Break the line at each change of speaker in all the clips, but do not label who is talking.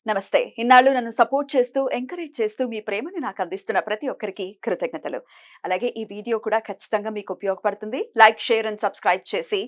నమస్తే. ఇన్నాళ్ళు నన్ను సపోర్ట్ చేస్తూ, ఎంకరేజ్ చేస్తూ మీ ప్రేమని నాకు అందిస్తున్న ప్రతి ఒక్కరికి కృతజ్ఞతలు. అలాగే ఈ వీడియో కూడా ఖచ్చితంగా మీకు ఉపయోగపడుతుంది. లైక్, షేర్ అండ్ సబ్స్క్రైబ్ చేసి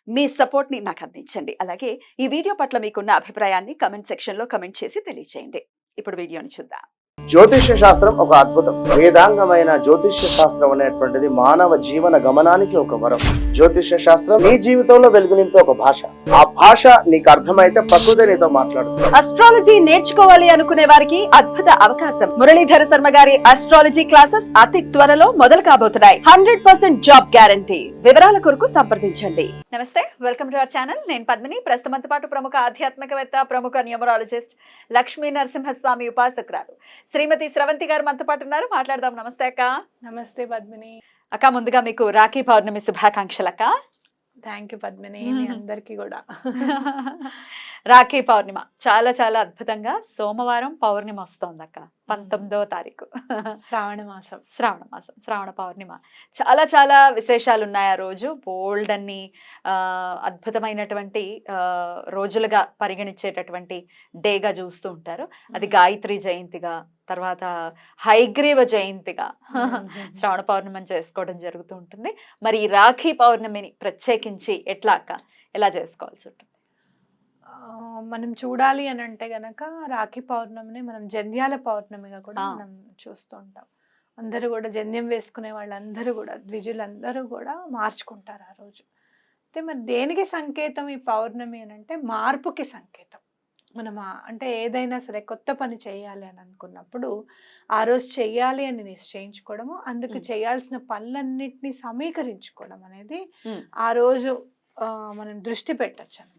మీ సపోర్ట్‌ని నాకు అందించండి. అలాగే ఈ వీడియో పట్ల మీకున్న అభిప్రాయాన్ని కామెంట్ సెక్షన్‌లో కామెంట్ చేసి తెలియజేయండి. ఇప్పుడు వీడియోని చూద్దాం.
జ్యోతిష్య శాస్త్రం ఒక అద్భుతం. వేదాంగమైన జ్యోతిష్య శాస్త్రం అనేటువంటిది మానవ జీవన గమనానికి ఒక వరం. జ్యోతిష్య శాస్త్రం నీ జీవితంలో వెలుగునింపే ఒక భాష. ఆ భాష నీకు అర్థమైతే ప్రకృతి నీతో మాట్లాడుతుంది.
అస్ట్రాలజీ నేర్చుకోవాలి అనుకునే వారికి అద్భుత అవకాశం. మురళీధర శర్మ గారి అస్ట్రాలజీ క్లాసెస్ అతి త్వరలో మొదలు కాబోతున్నాయి. 100% జాబ్ గ్యారంటీ. వివరాల కొరకు సంప్రదించండి. నమస్తే, వెల్కమ్ టు అవర్ ఛానల్. నేను పద్మిని. ప్రస్తుతంతో పాటు ప్రముఖ ఆధ్యాత్మికవేత్త, ప్రముఖ న్యూమరాలజిస్ట్ లక్ష్మీ నరసింహస్వామి ఉపాసకురాలు శ్రీమతి స్రవంతి గారు మనతో పాటు ఉన్నారు. మాట్లాడదాం. నమస్తే అక్క.
నమస్తే పద్మిని.
అక్క, ముందుగా మీకు రాఖీ పౌర్ణమి శుభాకాంక్షలు అక్క.
Thank you Padmini. మీ అందరికీ కూడా.
రాఖీ పౌర్ణిమ చాలా చాలా అద్భుతంగా సోమవారం పౌర్ణిమ వస్తోంది అక్క. 19వ తారీఖు
శ్రావణ మాసం.
శ్రావణ పౌర్ణిమ. చాలా చాలా విశేషాలు ఉన్నాయి ఆ రోజు. బోల్డ్ అన్ని అద్భుతమైనటువంటి రోజులుగా పరిగణించేటటువంటి డేగా చూస్తూ ఉంటారు. అది గాయత్రి జయంతిగా, తర్వాత హైగ్రీవ జయంతిగా శ్రావణ పౌర్ణిమని చేసుకోవడం జరుగుతూ ఉంటుంది. మరి ఈ రాఖీ పౌర్ణమిని ప్రత్యేకించి ఎట్లా అక్క, ఎలా చేసుకోవాల్సి ఉంటుంది?
మనం చూడాలి అని అంటే గనక రాఖీ పౌర్ణమిని మనం జంధ్యాల పౌర్ణమిగా కూడా మనం చూస్తూ ఉంటాం. అందరూ కూడా జంధ్యం వేసుకునే వాళ్ళందరూ కూడా, ద్విజులందరూ కూడా మార్చుకుంటారు ఆ రోజు. అయితే మరి దేనికి సంకేతం ఈ పౌర్ణమి అని అంటే మార్పుకి సంకేతం. మనం అంటే ఏదైనా సరే కొత్త పని చేయాలి అని అనుకున్నప్పుడు ఆ రోజు చెయ్యాలి అని నిశ్చయించుకోవడము, అందుకు చేయాల్సిన పనులన్నిటినీ సమీకరించుకోవడం అనేది ఆ రోజు మనం దృష్టి పెట్టచ్చు అనమాట.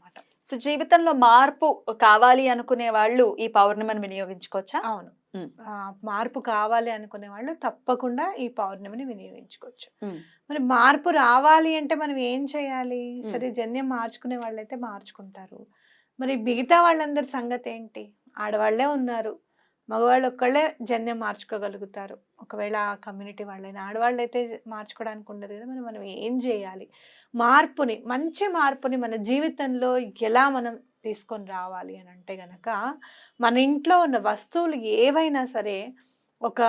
సో జీవితంలో మార్పు కావాలి అనుకునే వాళ్ళు ఈ పౌర్ణమిని వినియోగించుకోవచ్చా?
అవును, మార్పు కావాలి అనుకునే వాళ్ళు తప్పకుండా ఈ పౌర్ణమిని వినియోగించుకోవచ్చు. మరి మార్పు రావాలి అంటే మనం ఏం చేయాలి? సరే, జన్యం మార్చుకునే వాళ్ళైతే మార్చుకుంటారు. మరి మిగతా వాళ్ళందరి సంగతి ఏంటి? ఆడవాళ్లే ఉన్నారు, మగవాళ్ళు ఒక్కళ్ళే జన్యం మార్చుకోగలుగుతారు. ఒకవేళ ఆ కమ్యూనిటీ వాళ్ళైనా, ఆడవాళ్ళు అయితే మార్చుకోవడానికి ఉండదు కదా. మరి మనం ఏం చేయాలి? మార్పుని, మంచి మార్పుని మన జీవితంలో ఎలా మనం తీసుకొని రావాలి అని అంటే గనక, మన ఇంట్లో ఉన్న వస్తువులు ఏవైనా సరే ఒక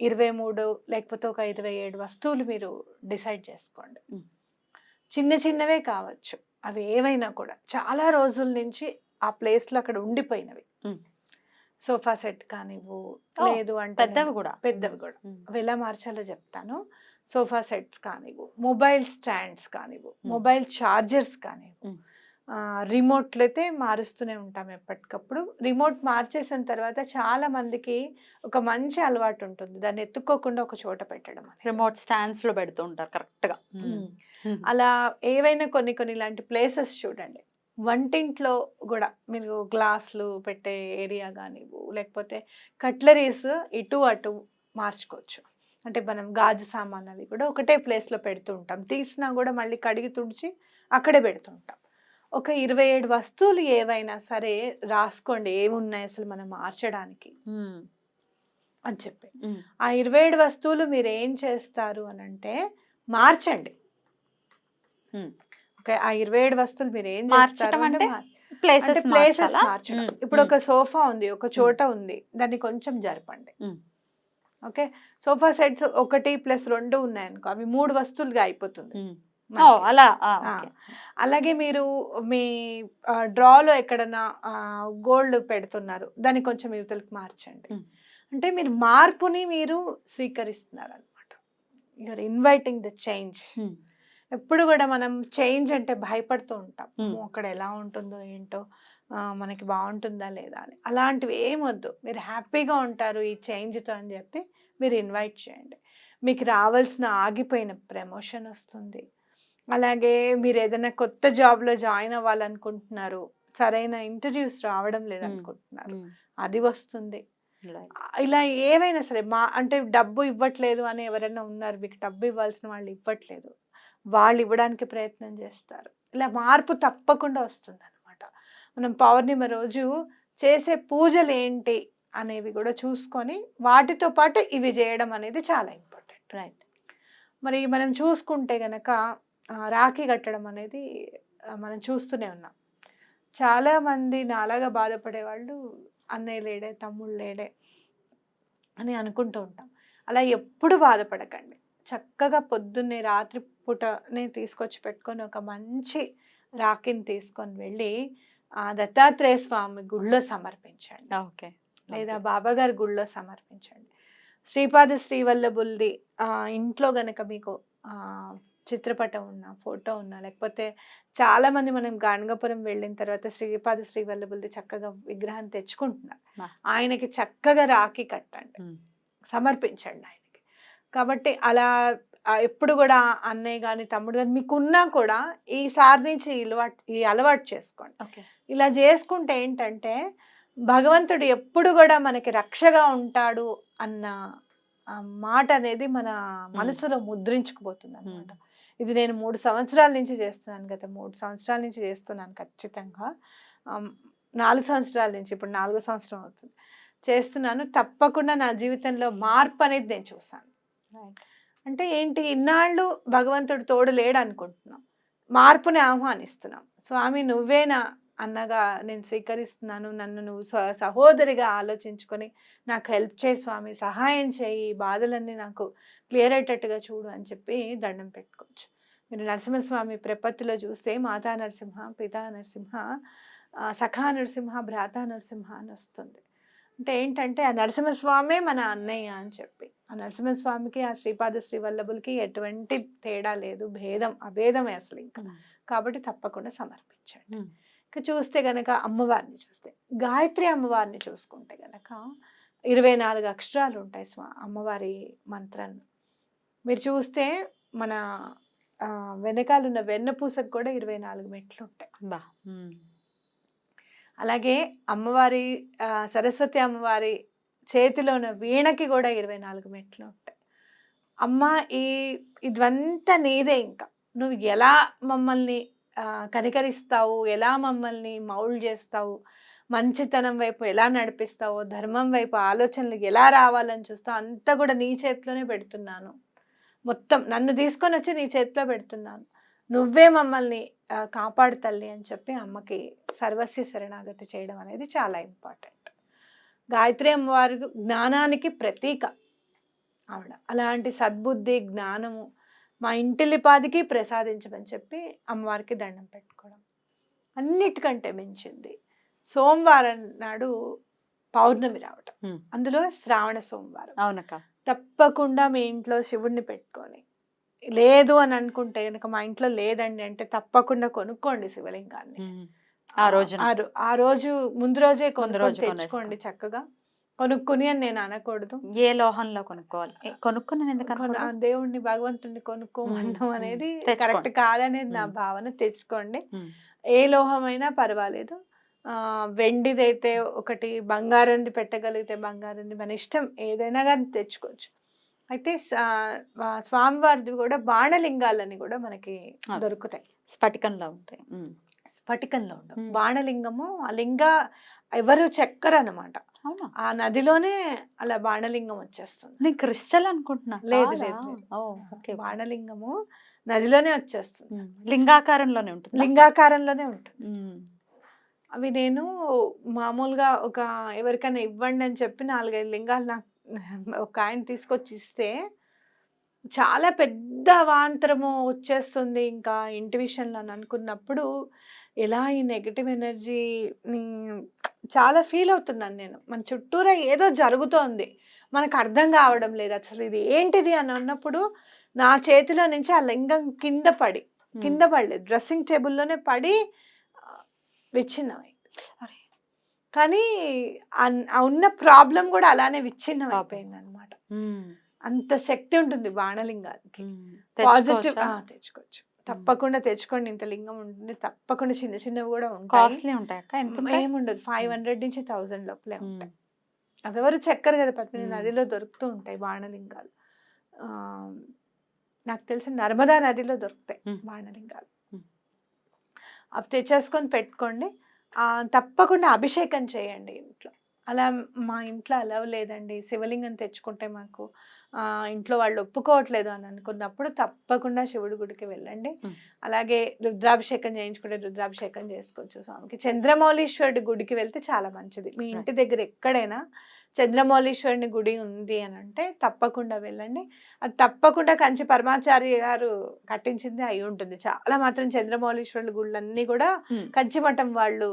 23 లేకపోతే ఒక 27 వస్తువులు మీరు డిసైడ్ చేసుకోండి. చిన్న చిన్నవే కావచ్చు, అవి ఏవైనా కూడా చాలా రోజుల నుంచి ఆ ప్లేస్లో అక్కడ ఉండిపోయినవి. సోఫా సెట్ కానివ్వు, లేదు అంటే పెద్దవి కూడా అవి ఎలా మార్చాలో చెప్తాను. సోఫా సెట్స్ కానివ్వు, మొబైల్ స్టాండ్స్ కానివ్వు, మొబైల్ చార్జర్స్ కానివ్వు, రిమోట్లు అయితే మారుస్తూనే ఉంటాం ఎప్పటికప్పుడు. రిమోట్ మార్చేసిన తర్వాత చాలా మందికి ఒక మంచి అలవాటు ఉంటుంది, దాన్ని ఎత్తుక్కోకుండా ఒక చోట పెట్టడం.
రిమోట్ స్టాండ్స్ లో పెడుతూ ఉంటారు కరెక్ట్ గా.
అలా ఏవైనా కొన్ని ఇలాంటి ప్లేసెస్ చూడండి. వంటింట్లో కూడా మీరు గ్లాసులు పెట్టే ఏరియా కానివ్వు, లేకపోతే కట్లరీస్ ఇటు అటు మార్చుకోవచ్చు. అంటే మనం గాజు సామాన్ అవి కూడా ఒకటే ప్లేస్లో పెడుతూ ఉంటాం, తీసినా కూడా మళ్ళీ కడిగి తుడిచి అక్కడే పెడుతూ ఉంటాం. ఒక 27 వస్తువులు ఏవైనా సరే రాసుకోండి, ఏమున్నాయి అసలు మనం మార్చడానికి అని చెప్పి. ఆ 27 వస్తువులు మీరు ఏం చేస్తారు అని అంటే మార్చండి. ఆ 27 వస్తువులు మీరు ఏం చేస్తారు అంటే ప్లేసెస్ మార్చడం. ఇప్పుడు ఒక సోఫా ఉంది, ఒక చోట ఉంది, దాన్ని కొంచెం జరపండి. ఓకే, సోఫా సెట్స్ 1+2 ఉన్నాయనుకో, అవి 3 వస్తువులుగా అయిపోతుంది. అలాగే మీరు మీ డ్రాలో ఎక్కడన్నా గోల్డ్ పెడుతున్నారు, దాన్ని కొంచెం యువతలకు మార్చండి. అంటే మీరు మార్పుని మీరు స్వీకరిస్తున్నారు అనమాట. You're inviting the change. ఎప్పుడు కూడా మనం చేంజ్ అంటే భయపడుతూ ఉంటాం, అక్కడ ఎలా ఉంటుందో ఏంటో, మనకి బాగుంటుందా లేదా అని. అలాంటివి ఏమొద్దు, మీరు హ్యాపీగా ఉంటారు ఈ చేంజ్తో అని చెప్పి మీరు ఇన్వైట్ చేయండి. మీకు రావాల్సిన ఆగిపోయిన ప్రమోషన్ వస్తుంది. అలాగే మీరు ఏదైనా కొత్త జాబ్లో జాయిన్ అవ్వాలనుకుంటున్నారు, సరైన ఇంటర్వ్యూస్ రావడం లేదనుకుంటున్నారు, అది వస్తుంది. ఇలా ఏవైనా సరే అంటే డబ్బు ఇవ్వట్లేదు అని ఎవరైనా ఉన్నారు, మీకు డబ్బు ఇవ్వాల్సిన వాళ్ళు ఇవ్వట్లేదు, వాళ్ళు ఇవ్వడానికి ప్రయత్నం చేస్తారు. ఇలా మార్పు తప్పకుండా వస్తుంది అనమాట. మనం పౌర్ణిమ రోజు చేసే పూజలు ఏంటి అనేవి కూడా చూసుకొని వాటితో పాటు ఇవి చేయడం అనేది చాలా ఇంపార్టెంట్. రైట్. మరి మనం చూసుకుంటే గనక రాఖీ కట్టడం అనేది మనం చూస్తూనే ఉన్నాం. చాలామంది నాలాగా బాధపడే వాళ్ళు అన్నయ్య లేడే, తమ్ముడు లేడే అని అనుకుంటూ ఉంటాం. అలా ఎప్పుడు బాధపడకండి. చక్కగా పొద్దున్నే రాత్రి పూటనే తీసుకొచ్చి పెట్టుకొని ఒక మంచి రాఖీని తీసుకొని వెళ్ళి దత్తాత్రేయ స్వామి గుళ్ళో సమర్పించండి,
ఓకే.
లేదా బాబాగారి గుళ్ళో సమర్పించండి. శ్రీపాద శ్రీవల్లభుల్ది ఇంట్లో గనక మీకు చిత్రపటం ఉన్నా, ఫోటో ఉన్నా, లేకపోతే చాలామంది మనం గాణగాపురం వెళ్ళిన తర్వాత శ్రీపాద శ్రీవల్లభుల్ది చక్కగా విగ్రహం తెచ్చుకుంటున్నారు. ఆయనకి చక్కగా రాఖీ కట్టండి, సమర్పించండి ఆయనకి. కాబట్టి అలా ఎప్పుడు కూడా అన్నయ్య కానీ తమ్ముడు కానీ మీకున్నా కూడా ఈసారి నుంచి ఈ అలవాటు చేసుకోండి. ఇలా చేసుకుంటే ఏంటంటే భగవంతుడు ఎప్పుడు కూడా మనకి రక్షగా ఉంటాడు అన్న మాట అనేది మన మనసులో ముద్రించుకుపోతుంది అనమాట. ఇది నేను 3 సంవత్సరాల నుంచి చేస్తున్నాను, గత 3 సంవత్సరాల నుంచి చేస్తున్నాను ఖచ్చితంగా. 4 సంవత్సరాల నుంచి, ఇప్పుడు 4వ సంవత్సరం అవుతుంది చేస్తున్నాను. తప్పకుండా నా జీవితంలో మార్పు అనేది నేను చూసాను. అంటే ఏంటి, ఇన్నాళ్ళు భగవంతుడు తోడు లేడు అనుకుంటున్నాం, మార్పుని ఆహ్వానిస్తున్నాం. స్వామి నువ్వేనా అన్నగా నేను స్వీకరిస్తున్నాను, నన్ను నువ్వు సహోదరిగా ఆలోచించుకొని నాకు హెల్ప్ చేయి స్వామి, సహాయం చేయి, బాధలన్నీ నాకు క్లియర్ అయ్యేటట్టుగా చూడు అని చెప్పి దండం పెట్టుకోవచ్చు. మీరు నరసింహస్వామి ప్రపత్తిలో చూస్తే మాతా నరసింహ, పితా నరసింహ, సఖా నరసింహ, భ్రాతా నరసింహ అని వస్తుంది. అంటే ఏంటంటే ఆ నరసింహస్వామే మన అన్నయ్య అని చెప్పి, ఆ నరసింహస్వామికి ఆ శ్రీపాద శ్రీవల్లభులకి ఎటువంటి తేడా లేదు, అభేదమే అసలు ఇంకా. కాబట్టి తప్పకుండా సమర్పించండి. ఇంకా చూస్తే గనక అమ్మవారిని చూస్తే, గాయత్రి అమ్మవారిని చూసుకుంటే గనక 24 అక్షరాలు ఉంటాయి అమ్మవారి మంత్రాన్ని. మీరు చూస్తే మన వెనకాలన్న వెన్నపూసకు కూడా 24 మెట్లు ఉంటాయి. అలాగే అమ్మవారి సరస్వతి అమ్మవారి చేతిలో ఉన్న వీణకి కూడా 24 మెట్లు ఉంటాయి. అమ్మ ఇదంతా నీదే, ఇంకా నువ్వు ఎలా మమ్మల్ని కనికరిస్తావు, ఎలా మమ్మల్ని మౌల్డ్ చేస్తావు, మంచితనం వైపు ఎలా నడిపిస్తావో, ధర్మం వైపు ఆలోచనలు ఎలా రావాలని చూస్తావు, అంతా కూడా నీ చేతిలోనే పెడుతున్నాను. మొత్తం నన్ను తీసుకొని వచ్చి నీ చేతిలో పెడుతున్నాను, నువ్వే మమ్మల్ని కాపాడు తల్లి అని చెప్పి అమ్మకి సర్వస్వ శరణాగతి చేయడం అనేది చాలా ఇంపార్టెంట్. గాయత్రి అమ్మవారి జ్ఞానానికి ప్రతీక ఆవిడ. అలాంటి సద్బుద్ధి, జ్ఞానము మా ఇంటిల్లిపాదికి ప్రసాదించమని చెప్పి అమ్మవారికి దండం పెట్టుకోవడం. అన్నిటికంటే మించింది సోమవారం నాడు పౌర్ణమి రావటం, అందులో శ్రావణ సోమవారం.
అవునక్క.
తప్పకుండా మీ ఇంట్లో శివుడిని పెట్టుకొని, లేదు అని అనుకుంటే కనుక మా ఇంట్లో లేదండి అంటే తప్పకుండా కొనుక్కోండి శివలింగాన్ని. ఆ రోజు ముందు రోజే కొనుక్కొని తెచ్చుకోండి చక్కగా. కొనుక్కుని అని నేను అనకూడదు,
ఏ లోహంలో కొనుక్కోవాలి,
దేవుణ్ణి భగవంతుడిని కొనుక్కోమనడం అనేది కరెక్ట్ కాదనేది నా భావన. తెచ్చుకోండి, ఏ లోహమైనా పర్వాలేదు. వెండిదైతే ఒకటి, బంగారంది పెట్టగలిగితే బంగారంది, మన ఇష్టం ఏదైనా కానీ తెచ్చుకోవచ్చు. అయితే స్వామివారిది కూడా బాణలింగాలని కూడా మనకి దొరుకుతాయి,
స్ఫటికంలో ఉంటాయి.
స్ఫటికంలో ఉండవు. బాణలింగము ఆ లింగ ఎవరు చెక్కరు అనమాట, ఆ నదిలోనే అలా బాణలింగం వచ్చేస్తుంది.
క్రిస్టల్ అనుకుంటున్నా.
లేదు లేదు, బాణలింగము నదిలోనే వచ్చేస్తుంది,
లింగాకారంలోనే ఉంటుంది.
లింగాకారంలోనే ఉంటుంది. అవి నేను మామూలుగా ఎవరికైనా ఇవ్వండి అని చెప్పి 4-5 లింగాలు నాకు ఒక ఆయన తీసుకొచ్చి ఇస్తే చాలా పెద్ద అవాంతరము వచ్చేస్తుంది ఇంకా ఇంటి విషయంలో అని అనుకున్నప్పుడు, ఎలా ఈ నెగటివ్ ఎనర్జీని చాలా ఫీల్ అవుతున్నాను నేను. మన చుట్టూరా ఏదో జరుగుతోంది, మనకు అర్థం కావడం లేదు అసలు ఇది ఏంటిది అని అన్నప్పుడు నా చేతిలో నుంచి ఆ లింగం కింద పడలేదు, డ్రెస్సింగ్ టేబుల్లోనే పడి విచ్ఛిన్నమైంది. కానీ ఉన్న ప్రాబ్లం కూడా అలానే విచ్ఛిన్నం అయిపోయింది అనమాట. అంత శక్తి ఉంటుంది బాణలింగానికి. పాజిటివ్ తెచ్చుకోవచ్చు, తప్పకుండా తెచ్చుకోండి. ఇంత లింగం ఉంటుంది, తప్పకుండా చిన్న చిన్నవి కూడా ఉంటాయి. ఏముండదు, 500 నుంచి 1000 లోపలే ఉంటాయి. అవెవరు చెక్కరు కదా, పద్మిని నదిలో దొరుకుతూ ఉంటాయి బాణలింగాలు. నాకు తెలిసి నర్మదా నదిలో దొరుకుతాయి బాణలింగాలు. అవి తెచ్చేసుకొని పెట్టుకోండి. తప్పకుండా అభిషేకం చేయండి ఇంట్లో. అలా మా ఇంట్లో అలవ్ లేదండి. శివలింగం తెచ్చుకుంటే మాకు ఇంట్లో వాళ్ళు ఒప్పుకోవట్లేదు అని అనుకున్నప్పుడు తప్పకుండా శివుడి గుడికి వెళ్ళండి.
హ్మ్.
అలాగే రుద్రాభిషేకం చేయించుకుంటే రుద్రాభిషేకం చేసుకోవచ్చు స్వామికి. చంద్రమౌళీశ్వరుడి గుడికి వెళ్తే చాలా మంచిది. మీ ఇంటి దగ్గర ఎక్కడైనా చంద్రమౌళీశ్వరుని గుడి ఉంది అని అంటే తప్పకుండా వెళ్ళండి. అది తప్పకుండా కంచి పరమాచార్య గారు కట్టించింది అయి ఉంటుంది. చాలా మాత్రం చంద్రమౌళీశ్వరుల గుళ్ళన్నీ కూడా కంచి మఠం వాళ్ళు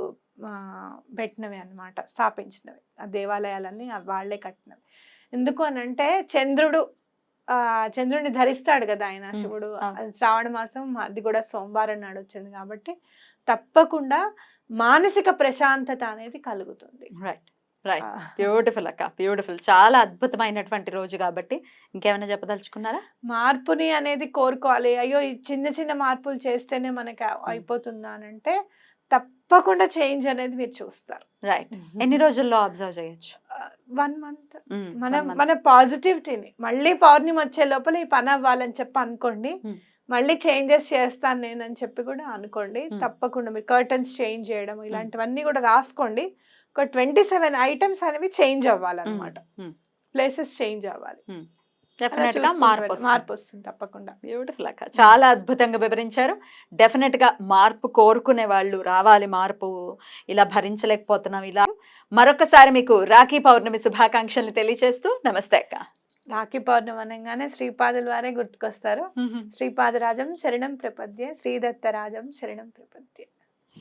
పెట్టినవి అన్నమాట, స్థాపించినవి. ఆ దేవాలయాలన్నీ వాళ్ళే కట్టినవి. ఎందుకు అని అంటే చంద్రుడిని ధరిస్తాడు కదా ఆయన శివుడు. అది శ్రావణ మాసం, అది కూడా సోమవారం నాడు వచ్చింది కాబట్టి తప్పకుండా మానసిక ప్రశాంతత అనేది కలుగుతుంది.
రైట్ రైట్, బ్యూటిఫుల్ అక్క, బ్యూటిఫుల్. చాలా అద్భుతమైనటువంటి రోజు కాబట్టి ఇంకేమైనా చెప్పదలుచుకున్నారా?
మార్పుని అనేది కోరుకోవాలి. అయ్యో ఈ చిన్న చిన్న మార్పులు చేస్తేనే మనకి అయిపోతుందా అని అంటే తప్పకుండా చేంజ్ అనేది మీరు చూస్తారు.
రైట్. ఎన్ని రోజుల్లో అబ్జర్వ్ చేయొచ్చు?
1 మంత్. మన పాజిటివిటీని మళ్ళీ పౌర్ణమి వచ్చే లోపల ఈ పని అవ్వాలని చెప్పి అనుకోండి. మళ్ళీ చేంజెస్ చేస్తాను నేను అని చెప్పి కూడా అనుకోండి. తప్పకుండా మీరు కర్టన్స్ చేంజ్ చేయడం ఇలాంటివన్నీ కూడా రాసుకోండి. ఒక 27 ఐటమ్స్ అనేవి చేంజ్ అవ్వాలన్నమాట. ప్లేసెస్ చేంజ్ అవ్వాలి.
డెఫినెట్ గా
మార్పు వస్తుంది తప్పకుండా.
బ్యూటిఫుల్ అక్క, చాలా అద్భుతంగా వివరించారు. డెఫినెట్ గా మార్పు కోరుకునే వాళ్ళు రావాలి, మార్పు ఇలా భరించలేకపోతున్నాం ఇలా. మరొకసారి మీకు రాఖీ పౌర్ణమి శుభాకాంక్షలు తెలియజేస్తూ నమస్తే అక్క.
రాఖీ పౌర్ణమి అనగానే శ్రీపాదుల వారే గుర్తుకొస్తారు. శ్రీపాదరాజం శరణం ప్రపద్యే, శ్రీదత్తరాజం శరణం ప్రపద్యే.